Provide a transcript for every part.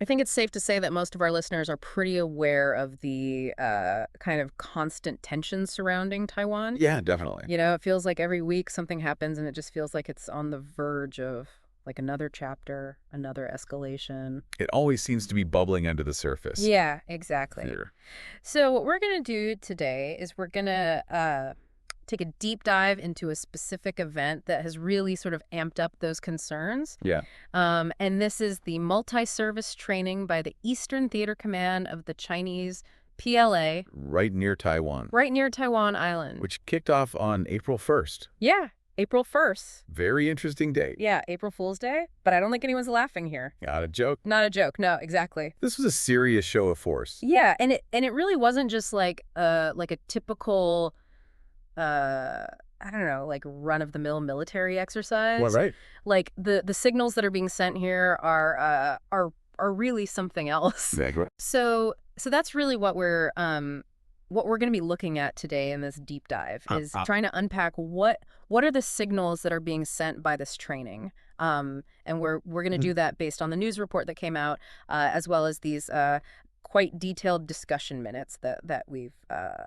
I think it's safe to say that most of our listeners are pretty aware of the kind of constant tension surrounding Taiwan. Yeah, definitely. You know, it feels like every week something happens and it just feels like it's on the verge of like another chapter, another escalation. It always seems to be bubbling under the surface. Yeah, exactly. Here. So what we're going to do today is we're going to take a deep dive into a specific event that has really sort of amped up those concerns. Yeah. And this is the multi-service training by the Eastern Theater Command of the Chinese PLA. Right near Taiwan. Right near Taiwan Island. Which kicked off on April 1st. Yeah, April 1st. Very interesting date. Yeah, April Fool's Day. But I don't think anyone's laughing here. Not a joke. Not a joke. No, exactly. This was a serious show of force. Yeah, and it really wasn't just like a typical I don't know, like run-of-the-mill military exercise. Well, right. Like the signals that are being sent here are really something else. Exactly. So that's really what we're going to be looking at today in this deep dive is trying to unpack what are the signals that are being sent by this training. And we're going to do that based on the news report that came out, as well as these quite detailed discussion minutes that we've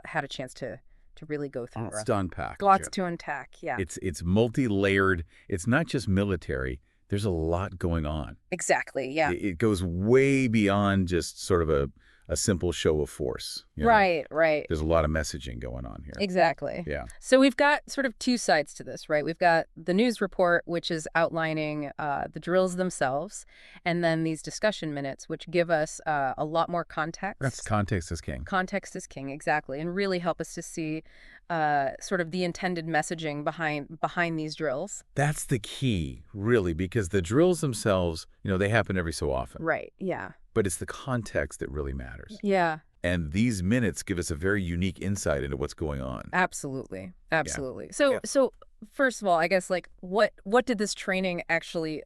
had a chance to really go through. Lots to unpack. Lots to unpack, yeah. It's multi-layered. It's not just military. There's a lot going on. Exactly, yeah. It goes way beyond just sort of a simple show of force. You know? Right. There's a lot of messaging going on here. Exactly. Yeah. So we've got sort of two sides to this, right? We've got the news report, which is outlining the drills themselves, and then these discussion minutes, which give us a lot more context. That's context is king. Context is king, exactly, and really help us to see sort of the intended messaging behind these drills. That's the key, really, because the drills themselves, they happen every so often. Right, yeah. But it's the context that really matters. Yeah. And these minutes give us a very unique insight into what's going on. Absolutely. Yeah. So first of all, I guess, like, what did this training actually,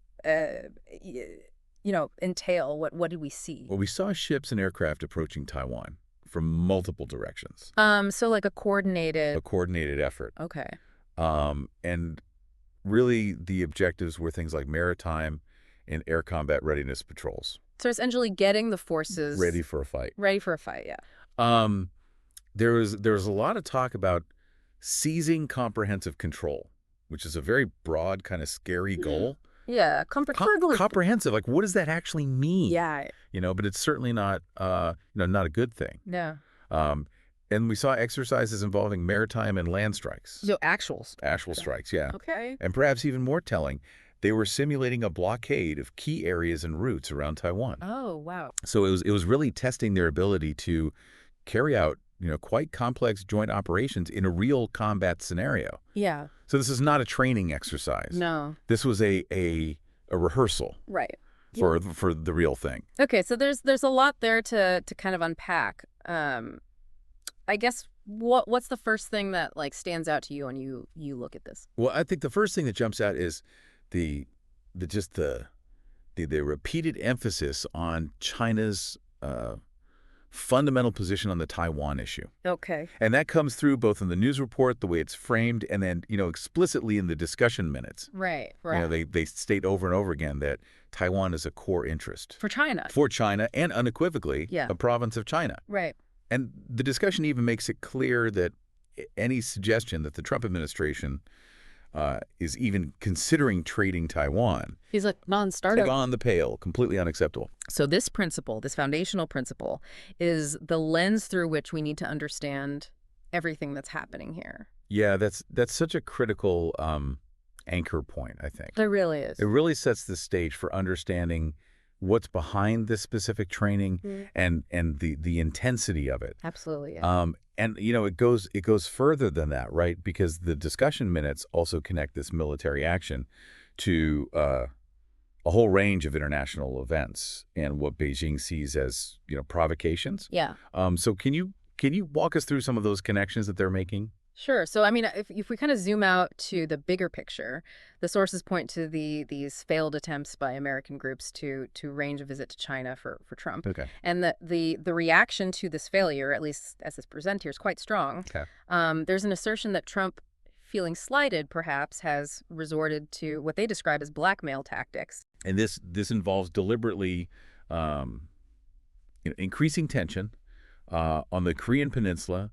entail? What did we see? Well, we saw ships and aircraft approaching Taiwan from multiple directions. So like a coordinated effort. Okay. And really the objectives were things like maritime and air combat readiness patrols. So essentially getting the forces ready for a fight. Ready for a fight, yeah. There was a lot of talk about seizing comprehensive control, which is a very broad, kind of scary goal. Yeah, comprehensive. Like, what does that actually mean? Yeah. But it's certainly not, not a good thing. No. And we saw exercises involving maritime and land strikes. So actual strikes, yeah. Okay. And perhaps even more telling, they were simulating a blockade of key areas and routes around Taiwan. Oh, wow. So it was really testing their ability to carry out, quite complex joint operations in a real combat scenario. Yeah. So this is not a training exercise. No. This was a rehearsal. Right. For the real thing. Okay, so there's a lot there to kind of unpack. I guess what's the first thing that like stands out to you when you look at this? Well, I think the first thing that jumps out is the repeated emphasis on China's fundamental position on the Taiwan issue. Okay. And that comes through both in the news report, the way it's framed, and then, explicitly in the discussion minutes. Right. They state over and over again that Taiwan is a core interest. For China. For China, and unequivocally, a province of China. Right. And the discussion even makes it clear that any suggestion that the Trump administration is even considering trading Taiwan. He's like non-starter. Beyond the pale, completely unacceptable. So this principle, this foundational principle, is the lens through which we need to understand everything that's happening here. Yeah, that's such a critical anchor point, I think. There really is. It really sets the stage for understanding what's behind this specific training and the intensity of it. Absolutely. Yeah. And it goes further than that, right? Because the discussion minutes also connect this military action to a whole range of international events and what Beijing sees as provocations. Yeah. So can you walk us through some of those connections that they're making? Sure. So, I mean, if we kind of zoom out to the bigger picture, the sources point to these failed attempts by American groups to arrange a visit to China for Trump. Okay. And the reaction to this failure, at least as it's presented here, is quite strong. Okay. There's an assertion that Trump, feeling slighted, perhaps, has resorted to what they describe as blackmail tactics. And this involves deliberately um, increasing tension on the Korean Peninsula.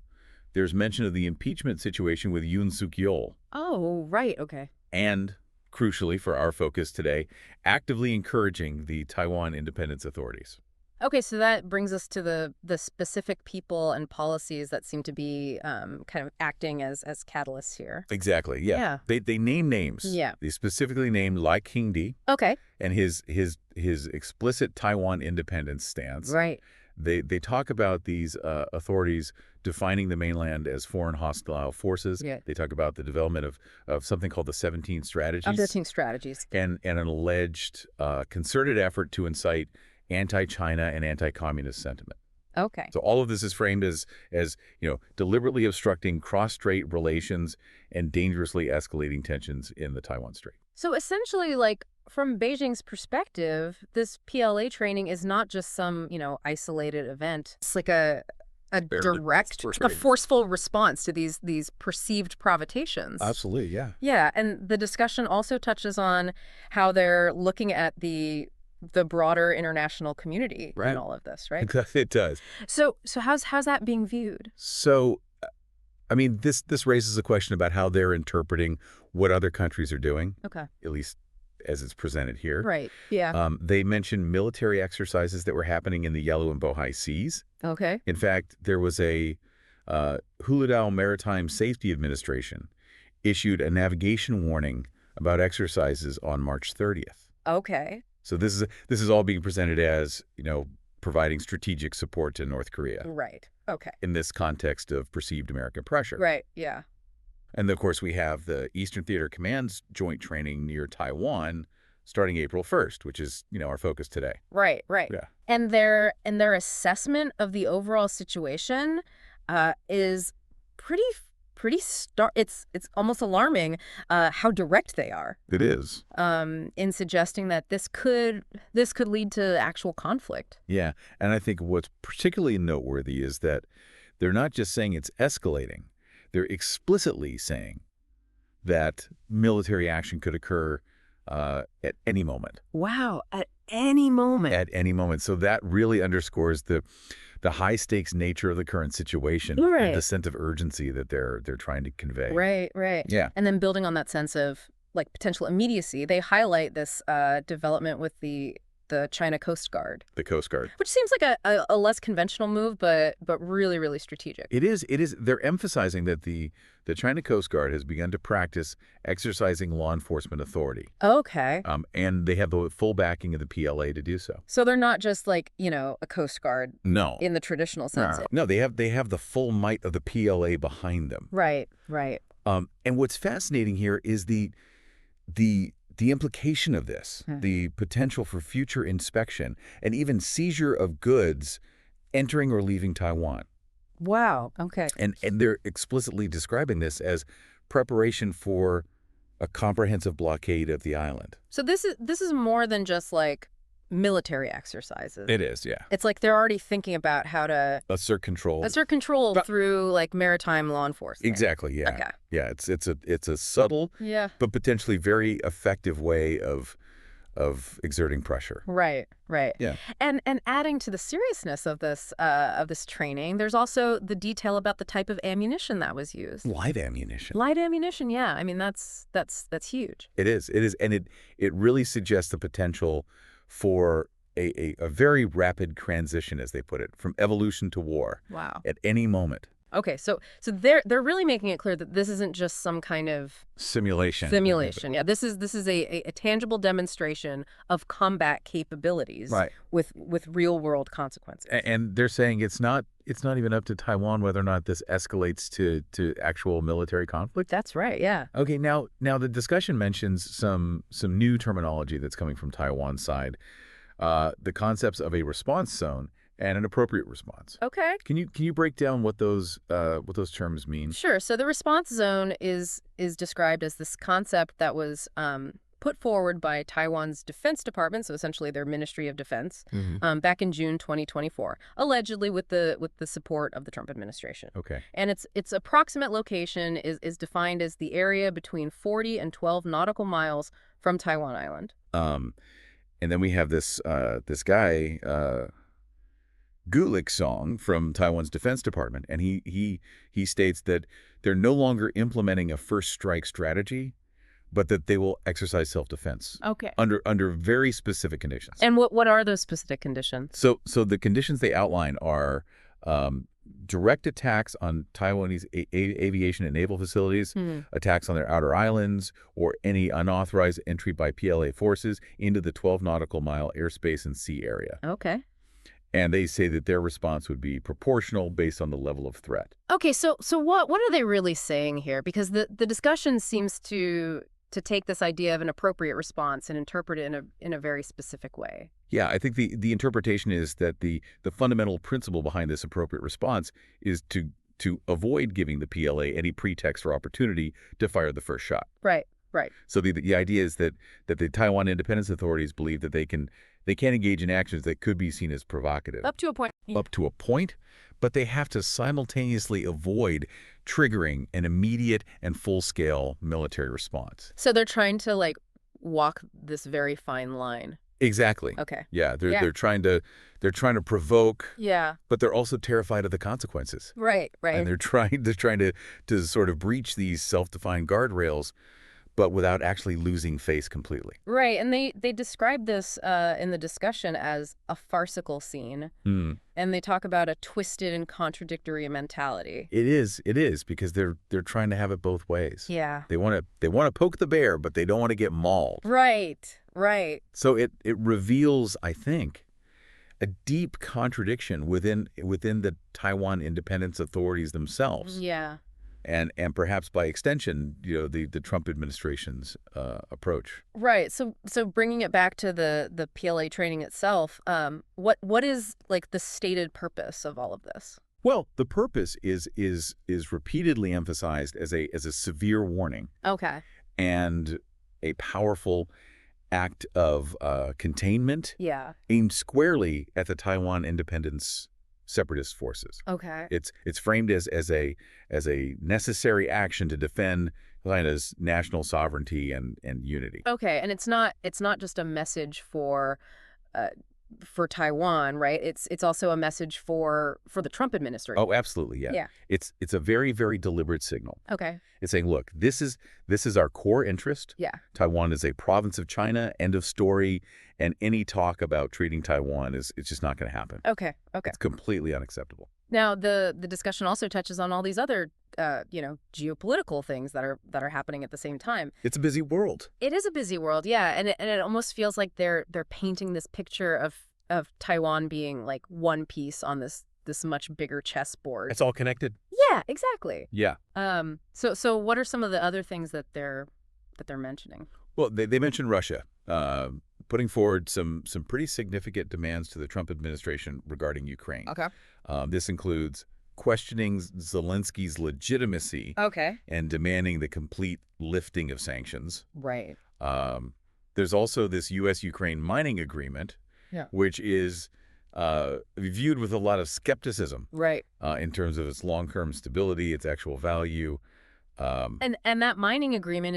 There's mention of the impeachment situation with Yoon Suk-yeol. Oh, right. Okay. And, crucially for our focus today, actively encouraging the Taiwan independence authorities. Okay, so that brings us to the specific people and policies that seem to be kind of acting as catalysts here. Exactly, yeah. Yeah. They name names. Yeah. They specifically named Lai King-di. Okay. And his explicit Taiwan independence stance. Right. They talk about these authorities defining the mainland as foreign hostile forces. Yeah. They talk about the development of something called the 17 strategies. 13 strategies. And an alleged concerted effort to incite anti-China and anti-communist sentiment. Okay. So all of this is framed as deliberately obstructing cross-strait relations and dangerously escalating tensions in the Taiwan Strait. So essentially, like, from Beijing's perspective, this PLA training is not just some, isolated event. It's like a direct, a forceful response to these perceived provocations. Absolutely, yeah. Yeah, and the discussion also touches on how they're looking at the broader international community in all of this, right? It does. So how's that being viewed? So, I mean, this raises a question about how they're interpreting what other countries are doing. Okay. At least as it's presented here. Right. Yeah. They mentioned military exercises that were happening in the Yellow and Bohai Seas. Okay. In fact, there was a Huludao Maritime Safety Administration issued a navigation warning about exercises on March 30th. Okay. So this is all being presented as, providing strategic support to North Korea. Right. Okay. In this context of perceived American pressure. Right. Yeah. And of course, we have the Eastern Theater Command's joint training near Taiwan starting April 1st, which is, our focus today. Right. Right. Yeah. And their assessment of the overall situation is pretty it's almost alarming how direct they are. It is. In suggesting that this could lead to actual conflict. Yeah. And I think what's particularly noteworthy is that they're not just saying it's escalating. They're explicitly saying that military action could occur at any moment. Wow, at any moment. At any moment. So that really underscores the high-stakes nature of the current situation, right. And the sense of urgency that they're trying to convey. Right, right. Yeah. And then building on that sense of potential immediacy, they highlight this development with the China Coast Guard. The Coast Guard. Which seems like a less conventional move, but really, really strategic. It is. They're emphasizing that the China Coast Guard has begun to practice exercising law enforcement authority. Okay. And they have the full backing of the PLA to do so. So they're not just a Coast Guard. No. In the traditional sense. No, they have the full might of the PLA behind them. Right, right. And what's fascinating here is the implication of this, the potential for future inspection and even seizure of goods entering or leaving Taiwan. Wow. Okay. And they're explicitly describing this as preparation for a comprehensive blockade of the island. So this is more than just military exercises. It is, yeah. It's they're already thinking about how to assert control. Through maritime law enforcement. Exactly, yeah. Okay. Yeah, it's a subtle, but potentially very effective way of exerting pressure. Right, right. Yeah. And adding to the seriousness of this training, there's also the detail about the type of ammunition that was used. Live ammunition. Light ammunition, yeah. I mean, that's huge. It is, and it really suggests the potential for a very rapid transition, as they put it, from evolution to war. Wow. At any moment. Okay, so they're really making it clear that this isn't just some kind of simulation. Yeah, this is a tangible demonstration of combat capabilities, right, with real world consequences. And they're saying it's not even up to Taiwan whether or not this escalates to actual military conflict. That's right. Yeah. Okay. Now the discussion mentions some new terminology that's coming from Taiwan's side, the concepts of a response zone and an appropriate response. Okay. Can you break down what those terms mean? Sure. So the response zone is described as this concept that was put forward by Taiwan's Defense Department, so essentially their Ministry of Defense, back in June 2024, allegedly with the support of the Trump administration. Okay. And its approximate location is defined as the area between 40 and 12 nautical miles from Taiwan Island. And then we have this guy, Gulick Song from Taiwan's Defense Department, and he states that they're no longer implementing a first strike strategy, but that they will exercise self-defense. Okay. Under very specific conditions. And what are those specific conditions? So the conditions they outline are direct attacks on Taiwanese aviation and naval facilities, attacks on their outer islands, or any unauthorized entry by PLA forces into the 12 nautical mile airspace and sea area. Okay. And they say that their response would be proportional based on the level of threat. Okay, so what are they really saying here? Because the discussion seems to take this idea of an appropriate response and interpret it in a very specific way. Yeah, I think the interpretation is that the fundamental principle behind this appropriate response is to avoid giving the PLA any pretext or opportunity to fire the first shot. Right, right. So the idea is that the Taiwan independence authorities believe that they can't engage in actions that could be seen as provocative. Up to a point. Up to a point, but they have to simultaneously avoid triggering an immediate and full-scale military response. So they're trying to like walk this very fine line. Exactly. Okay. Yeah, they're trying to provoke. Yeah. But they're also terrified of the consequences. Right, right. And they're trying to sort of breach these self-defined guardrails, but without actually losing face completely. Right, and they describe this in the discussion as a farcical scene, and they talk about a twisted and contradictory mentality. It is because they're trying to have it both ways. Yeah. They want to poke the bear, but they don't want to get mauled. Right, right. So it reveals, I think, a deep contradiction within the Taiwan independence authorities themselves. Yeah. And perhaps by extension, the Trump administration's approach. Right. So bringing it back to the PLA training itself, what is like the stated purpose of all of this? Well, the purpose is repeatedly emphasized as a severe warning. Okay. And a powerful act of containment. Yeah. Aimed squarely at the Taiwan independence separatist forces. Okay. It's framed as a necessary action to defend China's national sovereignty and unity. Okay, and it's not just a message for Taiwan, right? It's also a message for the Trump administration. Oh, absolutely, yeah. Yeah. It's a very, very deliberate signal. Okay. It's saying, look, this is our core interest. Yeah. Taiwan is a province of China, end of story, and any talk about treating Taiwan it's just not going to happen. Okay. Okay. It's completely unacceptable. Now, the discussion also touches on all these other geopolitical things that are happening at the same time. It's a busy world. It is a busy world, yeah, and it almost feels like they're painting this picture of Taiwan being like one piece on this much bigger chessboard. It's all connected. Yeah, exactly. Yeah. So what are some of the other things that they're mentioning? Well, they mentioned Russia, putting forward some pretty significant demands to the Trump administration regarding Ukraine. Okay. This includes questioning Zelensky's legitimacy. Okay. And demanding the complete lifting of sanctions. Right. There's also this U.S.-Ukraine mining agreement, which is viewed with a lot of skepticism. Right. In terms of its long-term stability, its actual value. And that mining agreement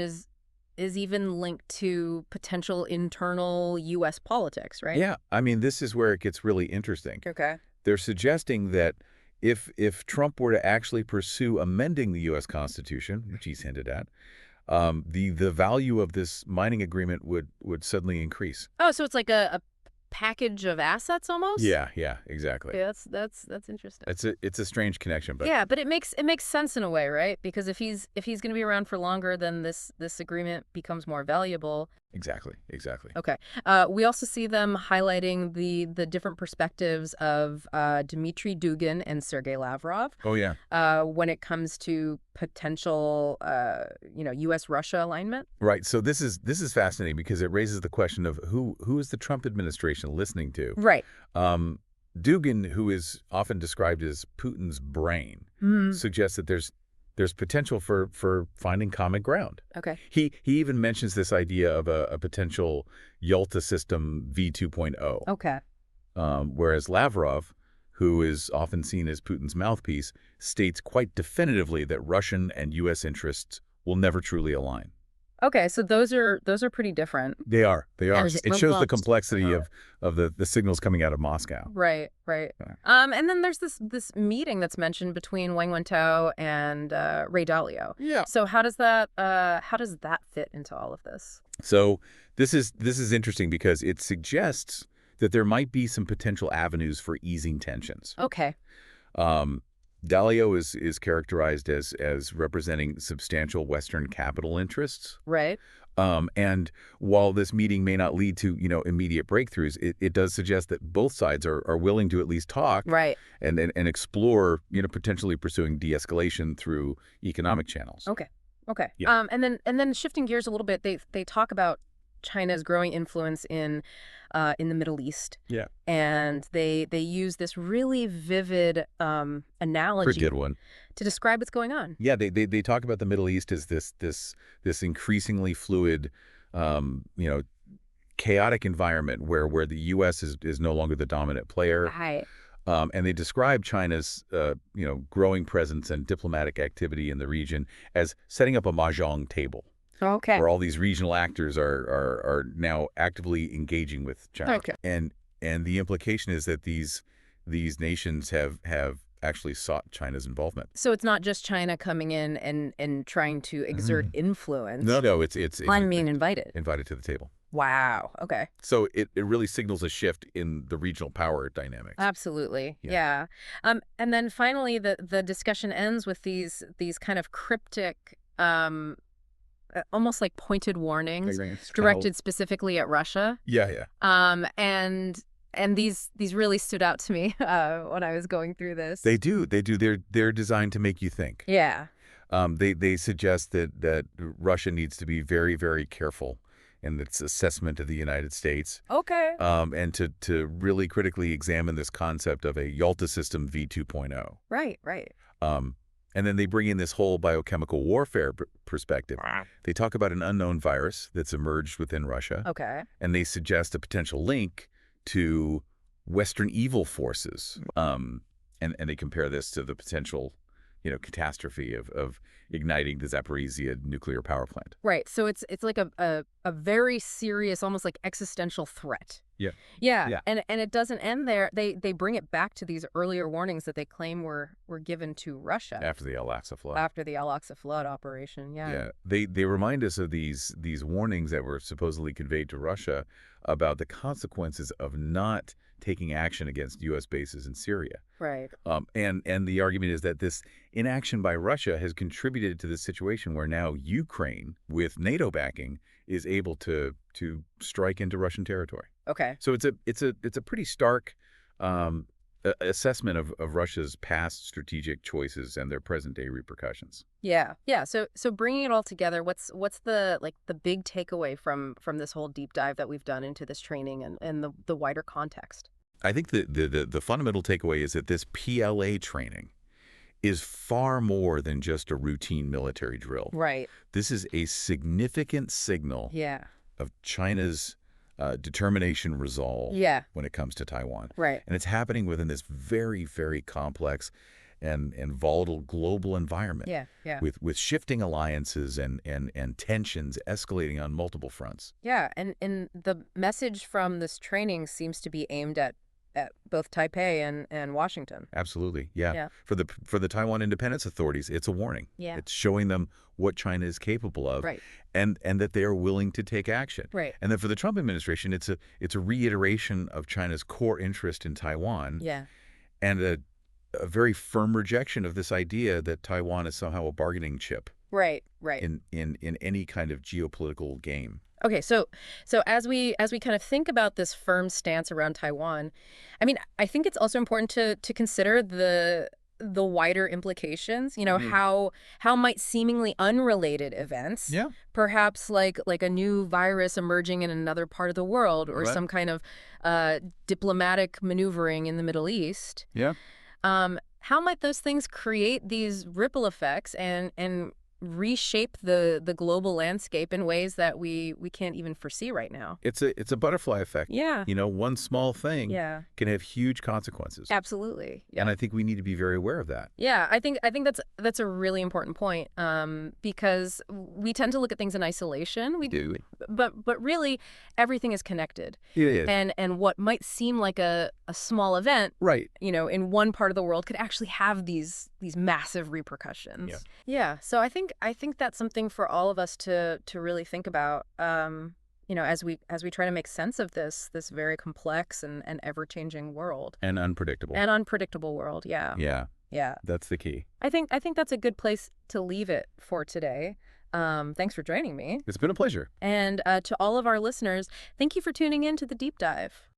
is even linked to potential internal U.S. politics, right? Yeah. I mean, this is where it gets really interesting. Okay. They're suggesting that if Trump were to actually pursue amending the U.S. Constitution, which he's hinted at, the value of this mining agreement would suddenly increase. Oh, so it's like a package of assets almost? Yeah, exactly. Okay, that's interesting. It's a strange connection, but yeah, but it makes sense in a way, right? Because if he's going to be around for longer, then this agreement becomes more valuable. Exactly. Okay. We also see them highlighting the different perspectives of Dmitry Dugin and Sergei Lavrov. Oh yeah. When it comes to potential, U.S.-Russia alignment. Right. So this is fascinating because it raises the question of who is the Trump administration listening to? Right. Dugin, who is often described as Putin's brain, suggests that there's potential for finding common ground. Okay. He even mentions this idea of a potential Yalta system V2.0. Okay. Whereas Lavrov, who is often seen as Putin's mouthpiece, states quite definitively that Russian and U.S. interests will never truly align. Okay, so those are pretty different. They are. They are. As It shows the complexity of the signals coming out of Moscow. Right, right. Yeah. And then there's this meeting that's mentioned between Wang Wentao and Ray Dalio. Yeah. So how does that fit into all of this? So this is interesting because it suggests that there might be some potential avenues for easing tensions. Okay. Um, Dalio is characterized as representing substantial Western capital interests. Right. And while this meeting may not lead to, immediate breakthroughs, it does suggest that both sides are willing to at least talk Right. and explore, potentially pursuing de-escalation through economic channels. Okay. Okay. Yeah. And then shifting gears a little bit, they talk about China's growing influence in the Middle East. Yeah. And they use this really vivid Pretty analogy good one. to describe what's going on. Yeah, they talk about the Middle East as this increasingly fluid, chaotic environment where the U.S. is no longer the dominant player. Right. And they describe China's, growing presence and diplomatic activity in the region as setting up a mahjong table Okay. where all these regional actors are now actively engaging with China. Okay. And the implication is that these nations have actually sought China's involvement. So it's not just China coming in and trying to exert influence. No, it's I'm being invited. invited to the table. Wow. Okay. So it really signals a shift in the regional power dynamics. Absolutely. Yeah. Yeah. And then finally the discussion ends with these kind of cryptic almost like pointed warnings directed specifically at Russia. Yeah. And these really stood out to me when I was going through this. They do. They're designed to make you think. Yeah. They suggest that Russia needs to be very, very careful in its assessment of the United States. Okay. And to really critically examine this concept of a Yalta system v2.0. Right. And then they bring in this whole biochemical warfare perspective. They talk about an unknown virus that's emerged within Russia. Okay. And they suggest a potential link to Western evil forces. And they compare this to the potential, catastrophe of igniting the Zaporizhia nuclear power plant. Right. So it's like a very serious, almost like existential threat. Yeah. Yeah. And it doesn't end there. They bring it back to these earlier warnings that they claim were given to Russia After the Al-Aqsa flood. after the Al-Aqsa flood operation. Yeah. Yeah. They remind us of these warnings that were supposedly conveyed to Russia about the consequences of not taking action against U.S. bases in Syria. Right. And the argument is that this inaction by Russia has contributed to the situation where now Ukraine, with NATO backing, is able to strike into Russian territory. Okay. So it's a pretty stark assessment of Russia's past strategic choices and their present day repercussions. Yeah. So bringing it all together, what's the big takeaway from this whole deep dive that we've done into this training and the wider context? I think the fundamental takeaway is that this PLA training is far more than just a routine military drill. Right. This is a significant signal of China's determination, resolve when it comes to Taiwan. Right. And it's happening within this very, very complex and volatile global environment. Yeah. With shifting alliances and tensions escalating on multiple fronts. Yeah. And the message from this training seems to be aimed at both Taipei and Washington. Absolutely. Yeah. For the Taiwan independence authorities, it's a warning. Yeah. It's showing them what China is capable of. Right. And that they are willing to take action. Right. And then for the Trump administration, it's a reiteration of China's core interest in Taiwan. Yeah. And a very firm rejection of this idea that Taiwan is somehow a bargaining chip. Right. In any kind of geopolitical game. Okay, so as we kind of think about this firm stance around Taiwan, I mean, I think it's also important to consider the wider implications. How might seemingly unrelated events, perhaps like a new virus emerging in another part of the world, or some kind of diplomatic maneuvering in the Middle East. Yeah. How might those things create these ripple effects and reshape the global landscape in ways that we can't even foresee right now. It's a butterfly effect. Yeah. You know, one small thing Yeah. can have huge consequences. Absolutely. Yeah. And I think we need to be very aware of that. Yeah, I think that's a really important point, because we tend to look at things in isolation. We Do. but really everything is connected. It is. And what might seem like a small event, Right. in one part of the world could actually have these massive repercussions. Yeah. Yeah. So I think that's something for all of us to really think about. As we try to make sense of this very complex and ever-changing world. And unpredictable. And unpredictable world. Yeah. Yeah. Yeah. That's the key. I think that's a good place to leave it for today. Thanks for joining me. It's been a pleasure. And to all of our listeners, thank you for tuning in to The Deep Dive.